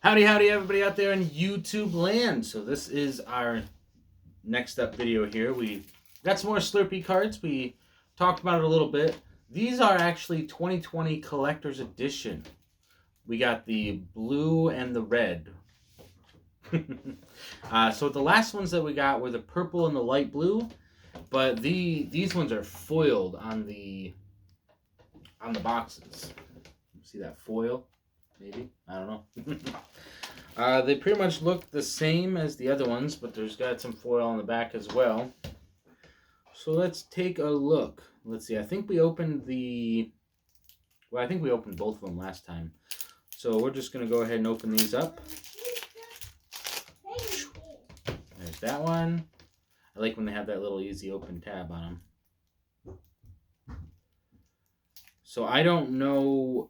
Howdy, howdy, everybody out there in YouTube land. So this is our next up video here. We got some more Slurpee cards. We talked about it a little bit. These are actually 2020 Collector's Edition. We got the blue and the red. So the last ones that we got were the purple and the light blue, but these ones are foiled on the boxes. See that foil? Maybe? I don't know. They pretty much look the same as the other ones, but there's got some foil on the back as well. So let's take a look. Let's see. I think we opened both of them last time. So we're just going to go ahead and open these up. There's that one. I like when they have that little easy open tab on them. So I don't know.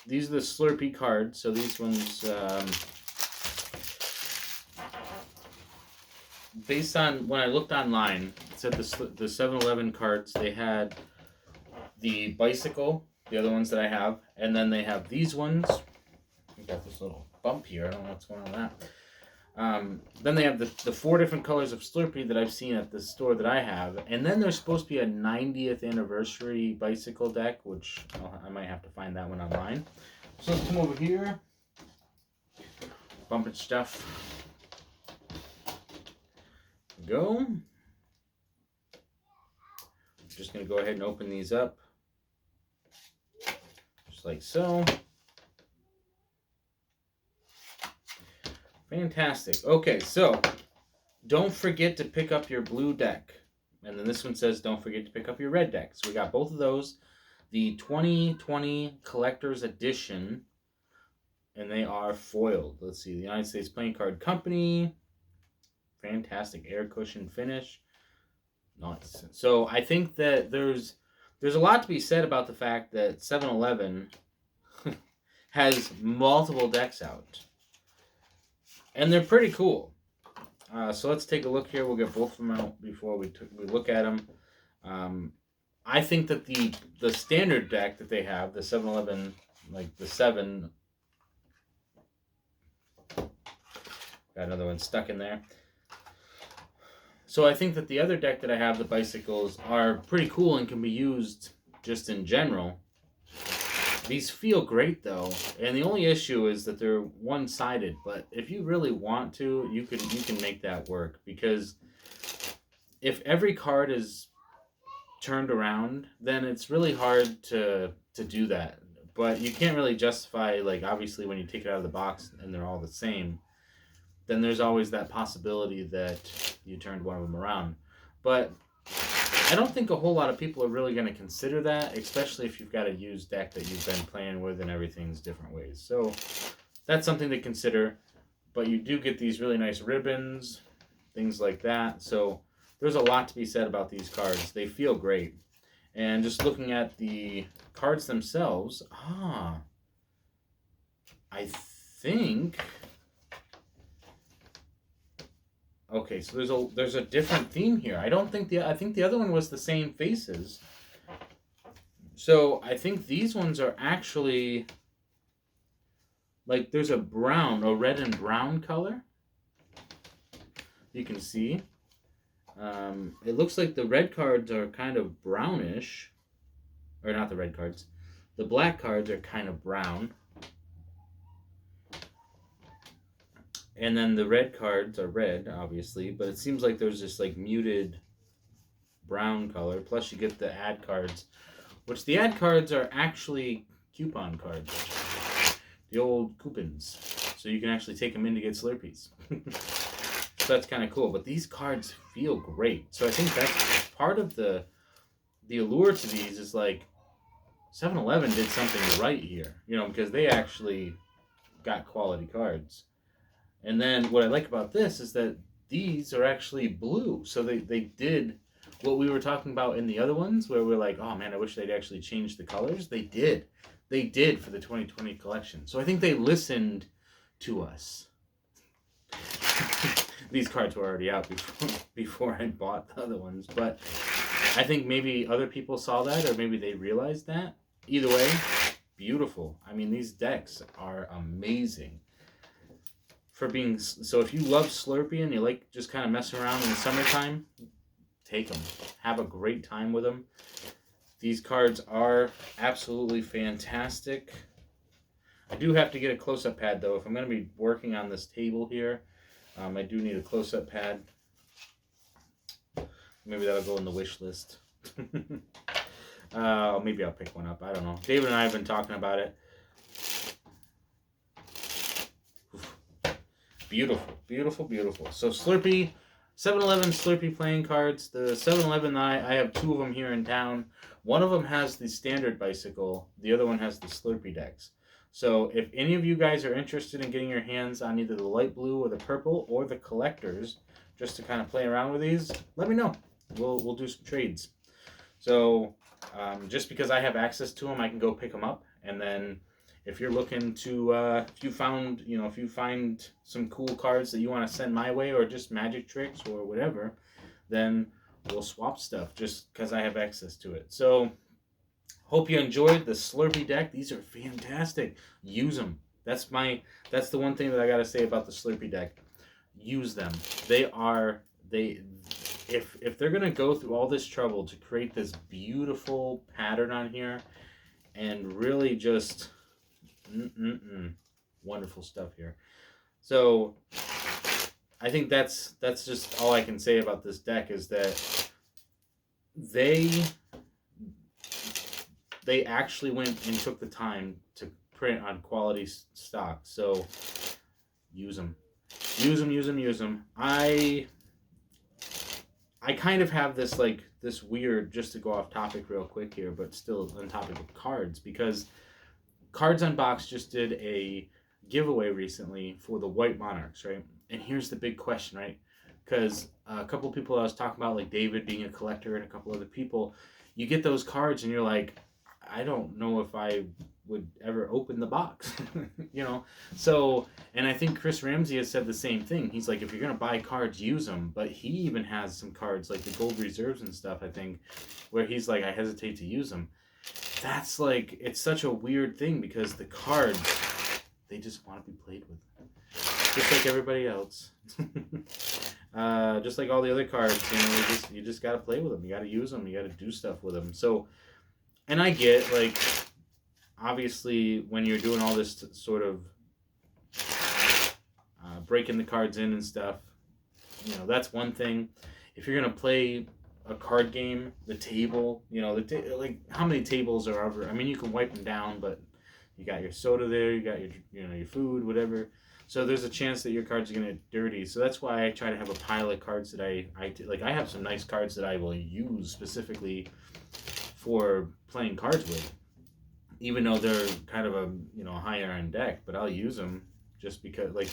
These are the Slurpee cards, so these ones, based on when I looked online, it said the 7-Eleven cards, they had the bicycle, the other ones that I have, and then they have these ones. We got this little bump here, I don't know what's going on with that. Then they have the 4 different colors of Slurpee that I've seen at the store that I have, and then there's supposed to be a 90th anniversary bicycle deck, which I might have to find that one online. So let's come over here, bumping stuff. Go. Just going to go ahead and open these up, just like so. Fantastic. Okay, so don't forget to pick up your blue deck. And then this one says don't forget to pick up your red deck. So we got both of those. The 2020 Collector's Edition. And they are foiled. Let's see. The United States Playing Card Company. Fantastic air cushion finish. Nice. So I think that there's a lot to be said about the fact that 7-Eleven has multiple decks out. And they're pretty cool. So let's take a look here. We'll get both of them out before we look at them. I think that the standard deck that they have, the 7-Eleven, like the 7... Got another one stuck in there. So I think that the other deck that I have, the bicycles, are pretty cool and can be used just in general. These feel great though, and the only issue is that they're one-sided. But if you really want to, you can make that work, because if every card is turned around, then it's really hard to do that. But you can't really justify, like, obviously when you take it out of the box and they're all the same, then there's always that possibility that you turned one of them around. But I don't think a whole lot of people are really going to consider that, especially if you've got a used deck that you've been playing with and everything's different ways. So that's something to consider. But you do get these really nice ribbons, things like that. So there's a lot to be said about these cards. They feel great. And just looking at the cards themselves, I think... Okay, so there's a different theme here. I think the other one was the same faces. So I think these ones are actually, like, there's a red and brown color. You can see. It looks like the red cards are kind of brownish. Or not the red cards. The black cards are kind of brown. And then the red cards are red, obviously, but it seems like there's this like muted brown color. Plus you get the ad cards, which the ad cards are actually coupon cards. The old coupons. So you can actually take them in to get Slurpees. So that's kind of cool. But these cards feel great. So I think that's part of the allure to these is like 7-Eleven did something right here. You know, because they actually got quality cards. And then what I like about this is that these are actually blue. So they did what we were talking about in the other ones, where we're like, oh man, I wish they'd actually change the colors. They did. They did for the 2020 collection. So I think they listened to us. These cards were already out before I bought the other ones. But I think maybe other people saw that, or maybe they realized that. Either way, beautiful. I mean, these decks are amazing for being. So if you love Slurpee and you like just kind of messing around in the summertime, take them. Have a great time with them. These cards are absolutely fantastic. I do have to get a close-up pad, though. If I'm going to be working on this table here, I do need a close-up pad. Maybe that'll go in the wish list. Maybe I'll pick one up. I don't know. David and I have been talking about it. Beautiful, beautiful, beautiful. So Slurpee, 7-Eleven Slurpee playing cards. The 7-Eleven, I have two of them here in town. One of them has the standard bicycle. The other one has the Slurpee decks. So if any of you guys are interested in getting your hands on either the light blue or the purple or the collectors, just to kind of play around with these, let me know. We'll do some trades. So just because I have access to them, I can go pick them up. And then if you're looking to, if you find some cool cards that you want to send my way, or just magic tricks or whatever, then we'll swap stuff just because I have access to it. So hope you enjoyed the Slurpee deck. These are fantastic. Use them. That's the one thing that I got to say about the Slurpee deck. Use them. If they're going to go through all this trouble to create this beautiful pattern on here and really just wonderful stuff here. So I think that's just all I can say about this deck, is that they actually went and took the time to print on quality stock. So use them. Use them. I kind of have this this weird, just to go off topic real quick here, but still on topic of cards, because Cards Unboxed just did a giveaway recently for the White Monarchs, right? And here's the big question, right? Because a couple of people I was talking about, like David being a collector and a couple other people, you get those cards and you're like, I don't know if I would ever open the box, you know? So, and I think Chris Ramsey has said the same thing. He's like, if you're going to buy cards, use them. But he even has some cards, like the Gold Reserves and stuff, I think, where he's like, I hesitate to use them. That's like, it's such a weird thing, because the cards, they just want to be played with. Just like everybody else. Just like all the other cards, you just got to play with them. You got to use them. You got to do stuff with them. So, and I get, like, obviously, when you're doing all this sort of breaking the cards in and stuff, that's one thing. If you're going to play a card game, the table, like, how many tables are ever? I mean, you can wipe them down, but you got your soda there, you got your food, whatever. So there's a chance that your cards are going to get dirty. So that's why I try to have a pile of cards that I have some nice cards that I will use specifically for playing cards with, even though they're kind of a higher end deck, but I'll use them just because, like,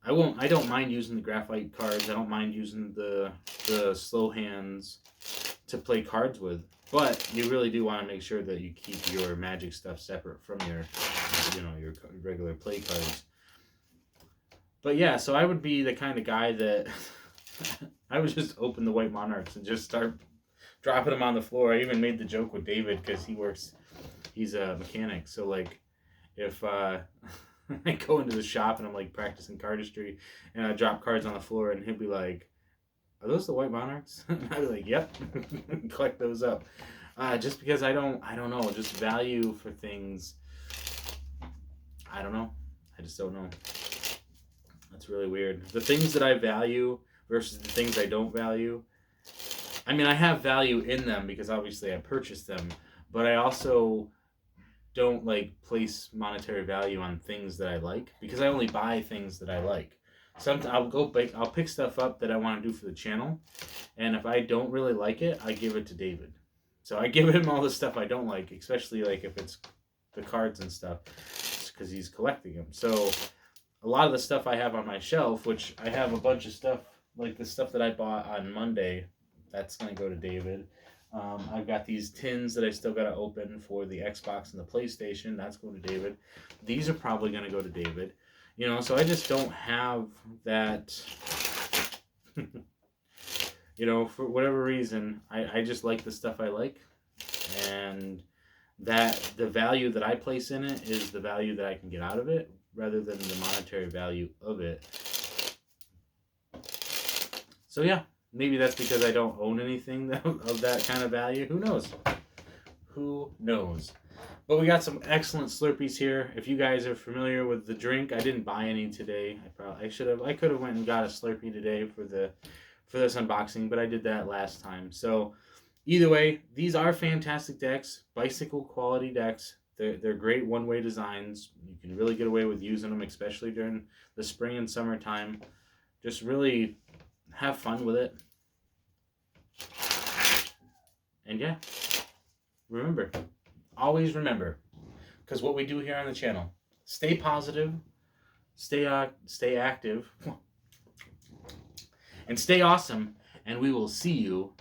I don't mind using the graphite cards. I don't mind using the slow hands to play cards with, but you really do want to make sure that you keep your magic stuff separate from your your regular play cards. But yeah, so I would be the kind of guy that I would just open the White Monarchs and just start dropping them on the floor. I even made the joke with David, because he's a mechanic. So, like, if I go into the shop and I'm like practicing cardistry and I drop cards on the floor, and he'll be like, are those the White Monarchs? And I'd be like, yep. Collect those up. Just because I don't know, just value for things. I don't know. I just don't know. That's really weird. The things that I value versus the things I don't value. I mean, I have value in them because obviously I purchased them, but I also don't place monetary value on things that I like, because I only buy things that I like. Sometimes I'll pick stuff up that I want to do for the channel, and if I don't really like it, I give it to David. So I give him all the stuff I don't like, especially if it's the cards and stuff, because he's collecting them. So a lot of the stuff I have on my shelf, which I have a bunch of stuff, like the stuff that I bought on Monday, that's going to go to David. I've got these tins that I still got to open for the Xbox and the PlayStation. That's going to David. These are probably going to go to David. So I just don't have that, for whatever reason, I just like the stuff I like. And that the value that I place in it is the value that I can get out of it rather than the monetary value of it. So yeah, maybe that's because I don't own anything of that kind of value. Who knows? Who knows? But we got some excellent Slurpees here. If you guys are familiar with the drink, I didn't buy any today. I could have went and got a Slurpee today for this unboxing, but I did that last time. So either way, these are fantastic decks, bicycle quality decks. They're great one-way designs. You can really get away with using them, especially during the spring and summertime. Just really have fun with it. And yeah, remember, always remember, because what we do here on the channel, stay positive, stay active, and stay awesome, and we will see you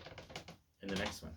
in the next one.